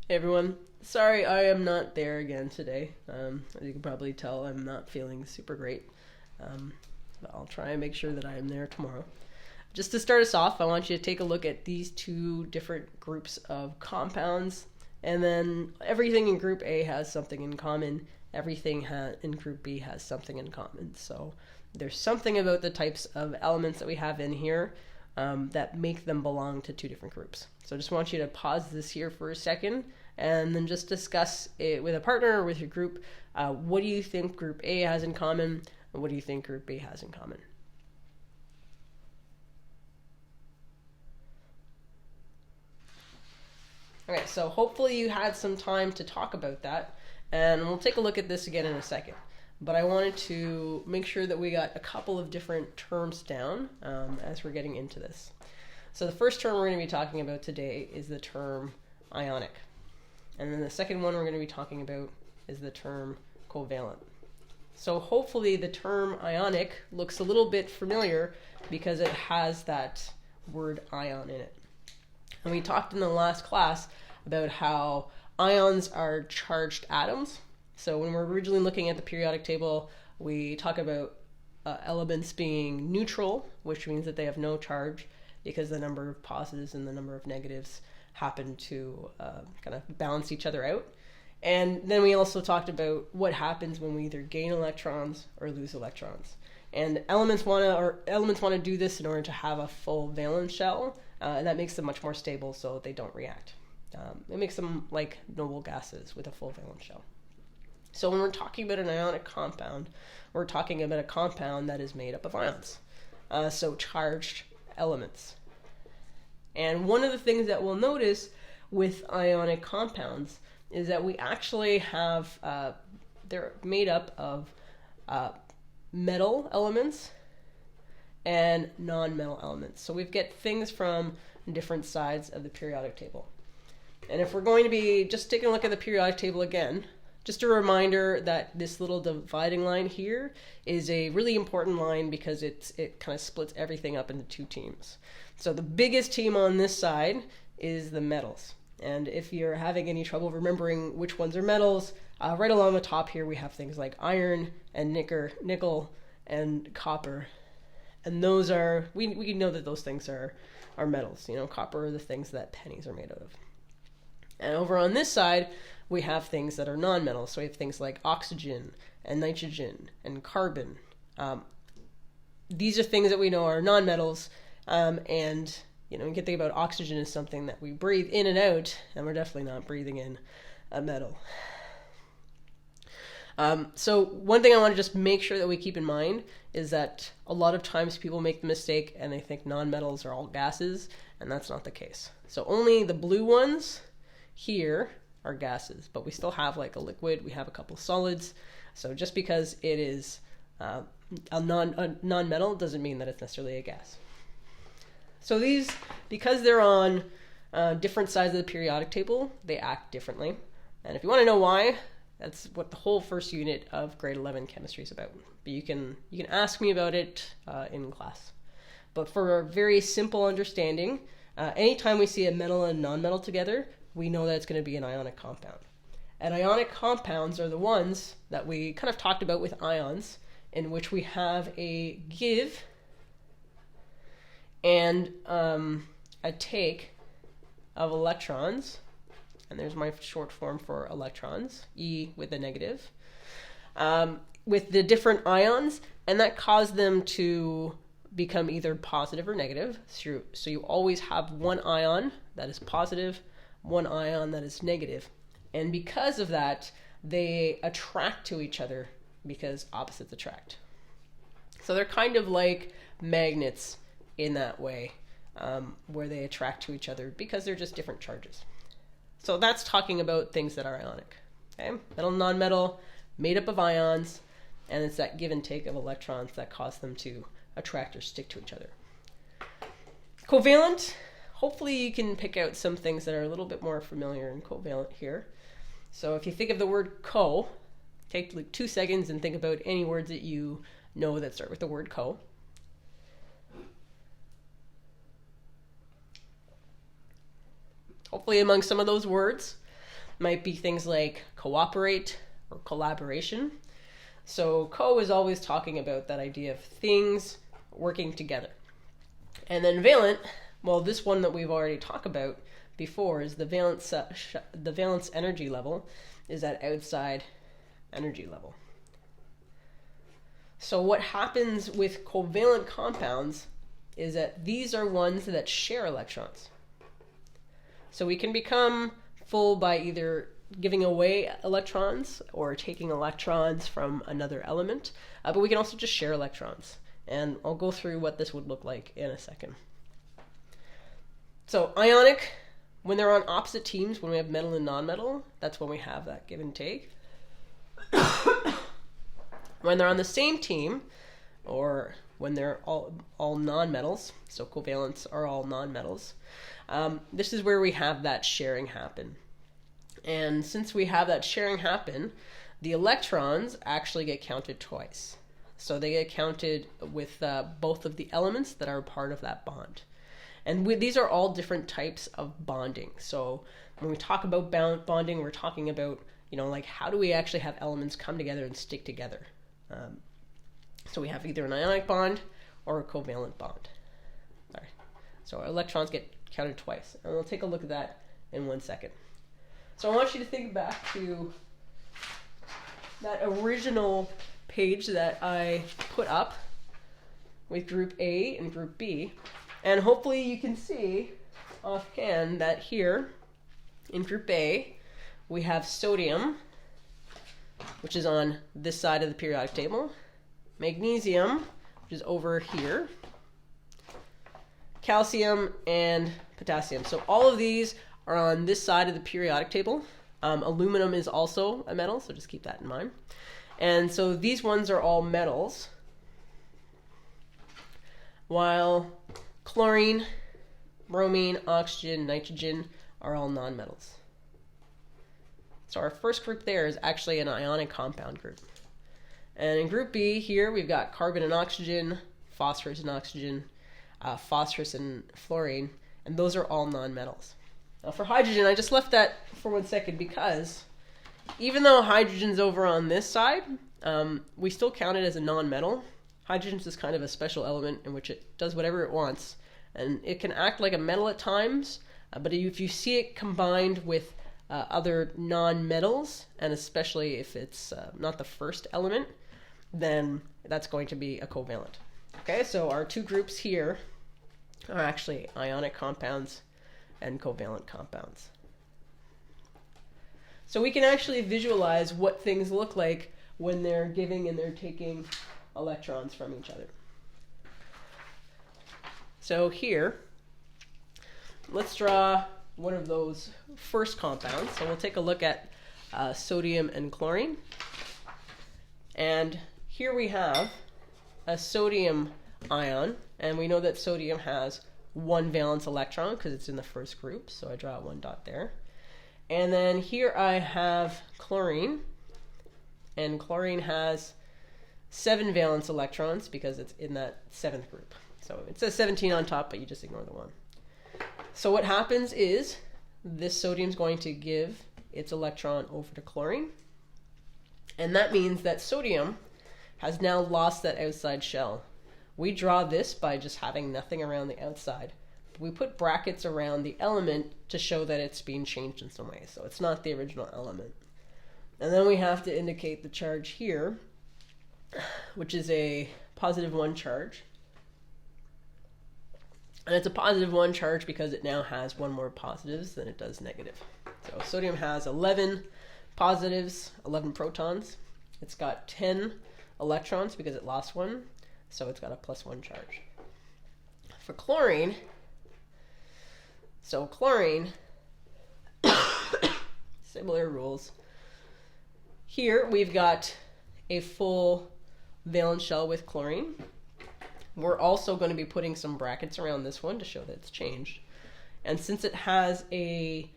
Hey everyone, sorry I am not there again today. As you can probably tell, I'm not feeling super great. But I'll try and make sure that I am there tomorrow. Just to start us off, I want you to take a look at these two different groups of compounds, and then everything in group A has something in common. Everything in group B has something in common. So there's something about the types of elements that we have in here that make them belong to two different groups. So I just want you to pause this here for a second and then just discuss it with a partner or with your group. What do you think group A has in common, and what do you think group B has in common? Okay, so hopefully you had some time to talk about that, and we'll take a look at this again in a second. But I wanted to make sure that we got a couple of different terms down as we're getting into this. So the first term we're going to be talking about today is the term ionic. And then the second one we're going to be talking about is the term covalent. So hopefully the term ionic looks a little bit familiar because it has that word ion in it. And we talked in the last class about how ions are charged atoms. So when we're originally looking at the periodic table, we talk about elements being neutral, which means that they have no charge because the number of positives and the number of negatives happen to kind of balance each other out. And then we also talked about what happens when we either gain electrons or lose electrons. And elements want to do this in order to have a full valence shell, and that makes them much more stable so they don't react. It makes them like noble gases with a full valence shell. So when we're talking about an ionic compound, we're talking about a compound that is made up of ions, so charged elements. And one of the things that we'll notice with ionic compounds is that we actually have, they're made up of metal elements and non-metal elements. So we get things from different sides of the periodic table. And if we're going to be just taking a look at the periodic table again, just a reminder that this little dividing line here is a really important line because it kind of splits everything up into two teams. So the biggest team on this side is the metals. And if you're having any trouble remembering which ones are metals, right along the top here we have things like iron and nickel and copper. And those are, we know that those things are metals. You know, copper are the things that pennies are made out of. And over on this side, we have things that are non-metals. So we have things like oxygen and nitrogen and carbon. These are things that we know are non-metals, and you can think about oxygen as something that we breathe in and out, and we're definitely not breathing in a metal. So one thing I want to just make sure that we keep in mind is that a lot of times people make the mistake and they think non-metals are all gases, and that's not the case. So only the blue ones here are gases, but we still have like a liquid, we have a couple solids. So just because it is a non-metal doesn't mean that it's necessarily a gas. So these, because they're on different sides of the periodic table, they act differently. And if you want to know why, that's what the whole first unit of grade 11 chemistry is about. But you can ask me about it in class. But for a very simple understanding, anytime we see a metal and non-metal together, we know that it's going to be an ionic compound. And ionic compounds are the ones that we kind of talked about with ions, in which we have a give and a take of electrons. And there's my short form for electrons, E with the negative, with the different ions, and that caused them to become either positive or negative. So you always have one ion that is positive, one ion that is negative. And because of that, they attract to each other because opposites attract. So they're kind of like magnets in that way, where they attract to each other because they're just different charges. So that's talking about things that are ionic. Okay? Metal, non-metal, made up of ions, and it's that give and take of electrons that cause them to attract or stick to each other. Covalent, hopefully you can pick out some things that are a little bit more familiar in covalent here. So if you think of the word co, take like 2 seconds and think about any words that you know that start with the word co. Hopefully among some of those words, might be things like cooperate or collaboration. So co is always talking about that idea of things working together. And then valent, well, this one that we've already talked about before is the valence energy level is that outside energy level. So what happens with covalent compounds is that these are ones that share electrons. So we can become full by either giving away electrons or taking electrons from another element, but we can also just share electrons. And I'll go through what this would look like in a second. So ionic, when they're on opposite teams, when we have metal and nonmetal, that's when we have that give and take. When they're on the same team, or when they're all nonmetals, so covalents are all nonmetals, this is where we have that sharing happen. And since we have that sharing happen, the electrons actually get counted twice. So they get counted with both of the elements that are part of that bond. And these are all different types of bonding. So when we talk about bonding, we're talking about, like how do we actually have elements come together and stick together? So we have either an ionic bond or a covalent bond. All right. So our electrons get counted twice. And we'll take a look at that in 1 second. So I want you to think back to that original page that I put up with group A and group B. And hopefully you can see offhand that here in group A, we have sodium, which is on this side of the periodic table, magnesium, which is over here, calcium, and potassium. So all of these are on this side of the periodic table. Aluminum is also a metal, so just keep that in mind. And so these ones are all metals, while chlorine, bromine, oxygen, nitrogen are all nonmetals. So our first group there is actually an ionic compound group. And in group B here, we've got carbon and oxygen, phosphorus and oxygen, phosphorus and fluorine, and those are all nonmetals. Now for hydrogen, I just left that for 1 second because even though hydrogen's over on this side, we still count it as a nonmetal. Hydrogen's just kind of a special element in which it does whatever it wants. And it can act like a metal at times, but if you see it combined with other non-metals, and especially if it's not the first element, then that's going to be a covalent. Okay, so our two groups here are actually ionic compounds and covalent compounds. So we can actually visualize what things look like when they're giving and they're taking electrons from each other. So here, let's draw one of those first compounds. So we'll take a look at sodium and chlorine. And here we have a sodium ion, and we know that sodium has one valence electron because it's in the first group, so I draw one dot there. And then here I have chlorine, and chlorine has 7 valence electrons because it's in that 7th group. So it says 17 on top, but you just ignore the 1. So what happens is this sodium is going to give its electron over to chlorine, and that means that sodium has now lost that outside shell. We draw this by just having nothing around the outside. We put brackets around the element to show that it's being changed in some way, so it's not the original element. And then we have to indicate the charge here, which is a +1 charge. And it's a +1 charge because it now has one more positives than it does negative. So sodium has 11 positives, 11 protons. It's got 10 electrons because it lost one, so it's got a +1 charge. For chlorine, similar rules. Here we've got a full valence shell with chlorine. We're also going to be putting some brackets around this one to show that it's changed. And since it has a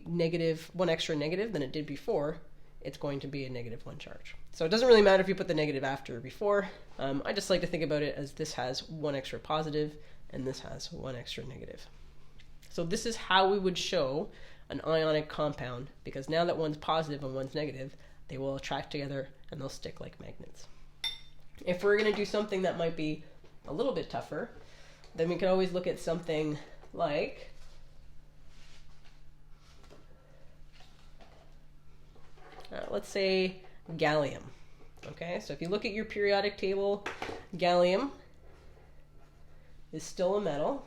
negative, one extra negative than it did before, it's going to be a -1 charge. So it doesn't really matter if you put the negative after or before. I just like to think about it as this has one extra positive and this has one extra negative. So this is how we would show an ionic compound, because now that one's positive and one's negative, they will attract together and they'll stick like magnets. If we're going to do something that might be a little bit tougher, then we can always look at something like let's say gallium. Okay, so if you look at your periodic table, gallium is still a metal,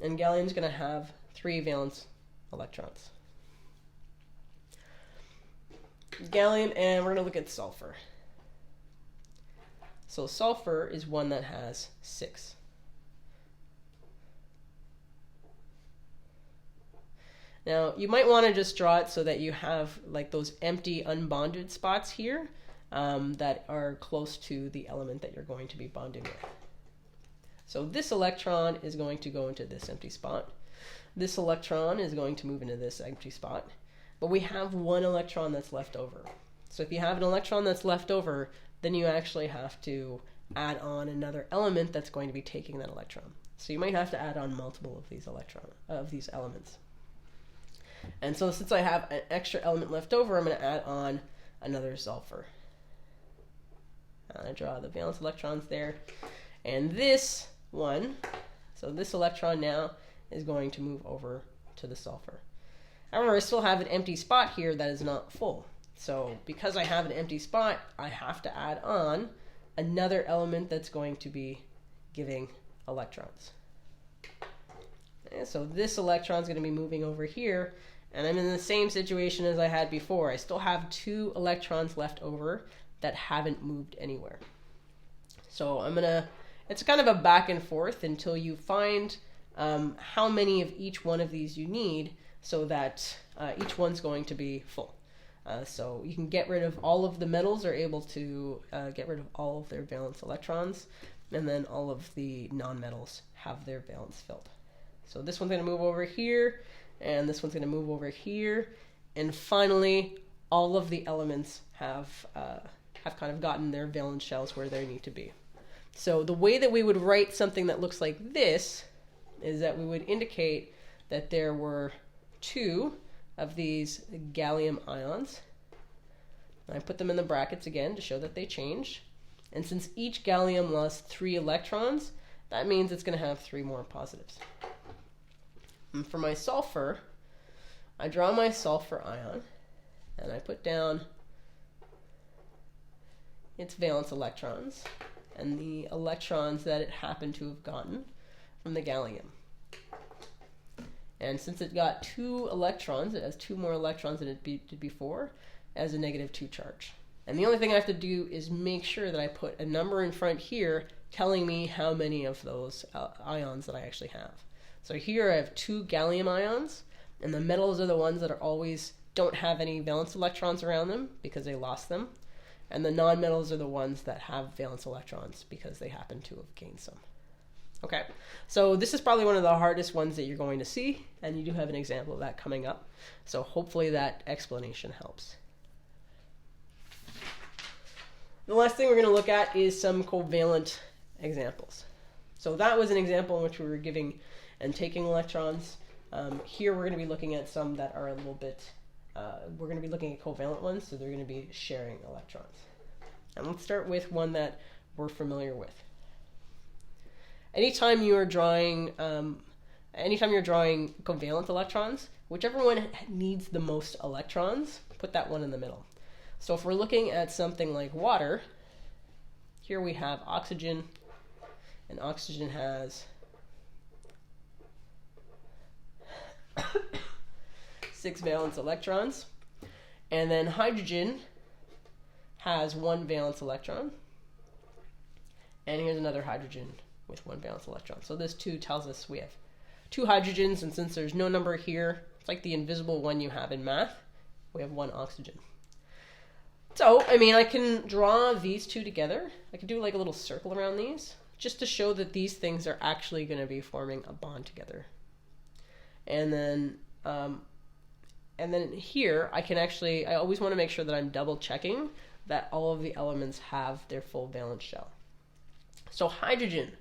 and gallium is going to have 3 valence electrons. Gallium, and we're going to look at sulfur. So sulfur is one that has 6. Now, you might want to just draw it so that you have like those empty unbonded spots here that are close to the element that you're going to be bonding with. So this electron is going to go into this empty spot. This electron is going to move into this empty spot. But we have 1 electron that's left over. So if you have an electron that's left over, then you actually have to add on another element that's going to be taking that electron. So you might have to add on multiple of these elements. And so since I have an extra element left over, I'm going to add on another sulfur. I draw the valence electrons there. And this one, so this electron now is going to move over to the sulfur. However, I still have an empty spot here that is not full. So because I have an empty spot, I have to add on another element that's going to be giving electrons. And so this electron is going to be moving over here, and I'm in the same situation as I had before. I still have 2 electrons left over that haven't moved anywhere. So it's kind of a back and forth until you find how many of each one of these you need so that each one's going to be full. So you can get rid of all of the metals, are able to get rid of all of their valence electrons, and then all of the nonmetals have their valence filled. So this one's going to move over here, and this one's going to move over here, and finally all of the elements have kind of gotten their valence shells where they need to be. So the way that we would write something that looks like this is that we would indicate that there were 2 of these gallium ions. I put them in the brackets again to show that they change. And since each gallium lost 3 electrons, that means it's going to have 3 more positives. And for my sulfur, I draw my sulfur ion, and I put down its valence electrons and the electrons that it happened to have gotten from the gallium. And since it got 2 electrons, it has 2 more electrons than it did before, as a -2 charge. And the only thing I have to do is make sure that I put a number in front here telling me how many of those ions that I actually have. So here I have 2 gallium ions, and the metals are the ones that don't have any valence electrons around them because they lost them. And the nonmetals are the ones that have valence electrons because they happen to have gained some. Okay, so this is probably one of the hardest ones that you're going to see, and you do have an example of that coming up. So hopefully that explanation helps. The last thing we're going to look at is some covalent examples. So that was an example in which we were giving and taking electrons. Here we're going to be looking at some that are a little bit, we're going to be looking at covalent ones, so they're going to be sharing electrons. And let's start with one that we're familiar with. Anytime you're drawing covalent electrons, whichever one needs the most electrons, put that one in the middle. So if we're looking at something like water, here we have oxygen, and oxygen has 6 valence electrons, and then hydrogen has 1 valence electron, and here's another hydrogen with 1 valence electron. So this 2 tells us we have 2 hydrogens, and since there's no number here, it's like the invisible one you have in math, we have 1 oxygen. So, I can draw these 2 together. I could do like a little circle around these, just to show that these things are actually going to be forming a bond together. And then here, I always want to make sure that I'm double checking that all of the elements have their full valence shell. So hydrogen,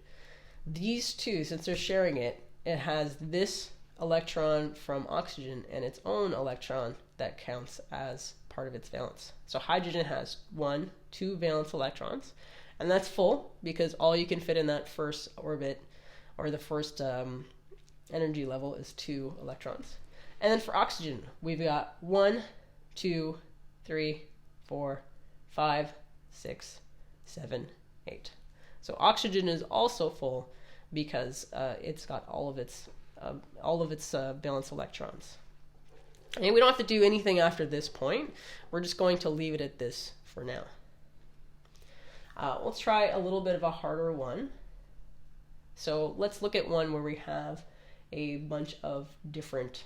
these 2, since they're sharing it, it has this electron from oxygen and its own electron that counts as part of its valence. So hydrogen has 1, 2 valence electrons, and that's full because all you can fit in that first orbit, or the first energy level, is 2 electrons. And then for oxygen, we've got 1, 2, 3, 4, 5, 6, 7, 8. So oxygen is also full because it's got all of its valence electrons. And we don't have to do anything after this point. We're just going to leave it at this for now. Let's try a little bit of a harder one. So let's look at one where we have a bunch of different,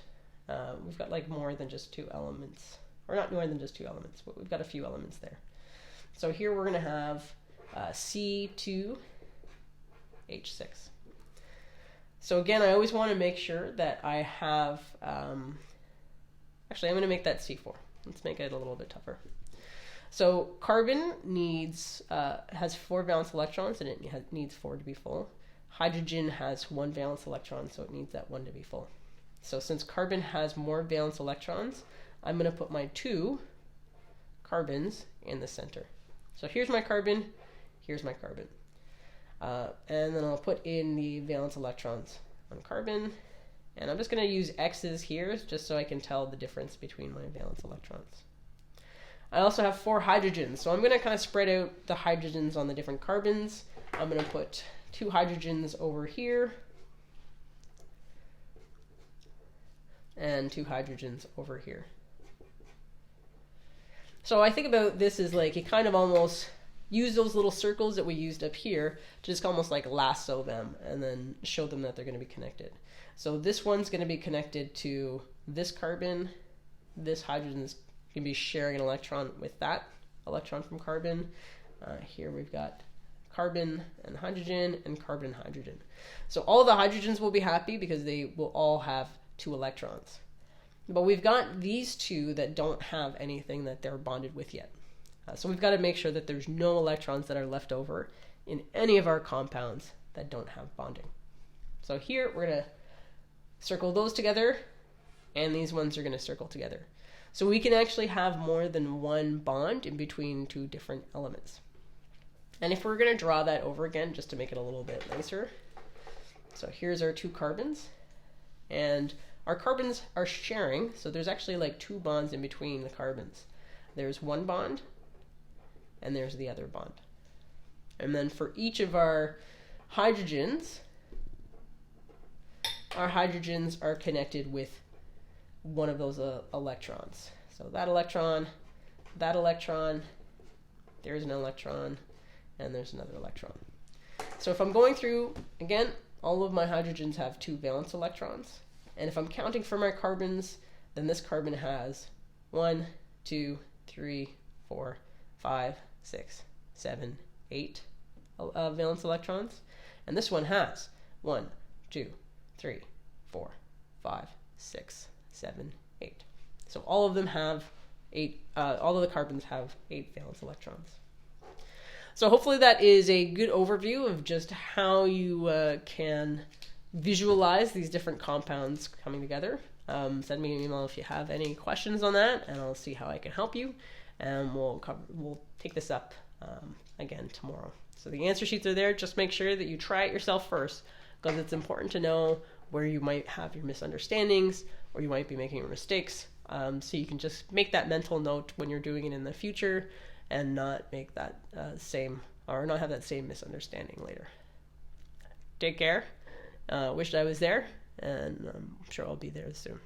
we've got like more than just 2 elements, or not more than just 2 elements, but we've got a few elements there. So here we're going to have C2H6. So again, I always want to make sure that I have, actually I'm going to make that C4. Let's make it a little bit tougher. So carbon has 4 valence electrons, and it needs 4 to be full. Hydrogen has 1 valence electron, so it needs that 1 to be full. So since carbon has more valence electrons, I'm going to put my 2 carbons in the center. So here's my carbon, here's my carbon. And then I'll put in the valence electrons on carbon. And I'm just going to use X's here just so I can tell the difference between my valence electrons. I also have 4 hydrogens, so I'm going to kind of spread out the hydrogens on the different carbons. I'm going to put 2 hydrogens over here and 2 hydrogens over here. So I think about this as like you kind of almost use those little circles that we used up here to just almost like lasso them and then show them that they're going to be connected. So this one's going to be connected to this carbon. This hydrogen is going to be sharing an electron with that electron from carbon. Here we've got carbon and hydrogen and carbon and hydrogen. So all the hydrogens will be happy because they will all have 2 electrons. But we've got these 2 that don't have anything that they're bonded with yet. So we've got to make sure that there's no electrons that are left over in any of our compounds that don't have bonding. So here we're going to circle those together, and these ones are going to circle together. So we can actually have more than 1 bond in between 2 different elements. And if we're going to draw that over again, just to make it a little bit nicer. So here's our 2 carbons, and our carbons are sharing, so there's actually like 2 bonds in between the carbons. There's 1 bond, and there's the other bond. And then for each of our hydrogens are connected with one of those electrons. So that electron, there's an electron, and there's another electron. So if I'm going through, again, all of my hydrogens have 2 valence electrons. And if I'm counting for my carbons, then this carbon has 1, 2, 3, 4, 5, 6, 7, 8 valence electrons. And this one has 1, 2, 3, 4, 5, 6, 7, 8. So all of them have 8, all of the carbons have 8 valence electrons. So hopefully that is a good overview of just how you can visualize these different compounds coming together. Send me an email if you have any questions on that, and I'll see how I can help you. And we'll take this up again tomorrow. So the answer sheets are there. Just make sure that you try it yourself first, because it's important to know where you might have your misunderstandings or you might be making your mistakes. So you can just make that mental note when you're doing it in the future and not make that not have that same misunderstanding later. Take care. Wish I was there, and I'm sure I'll be there soon.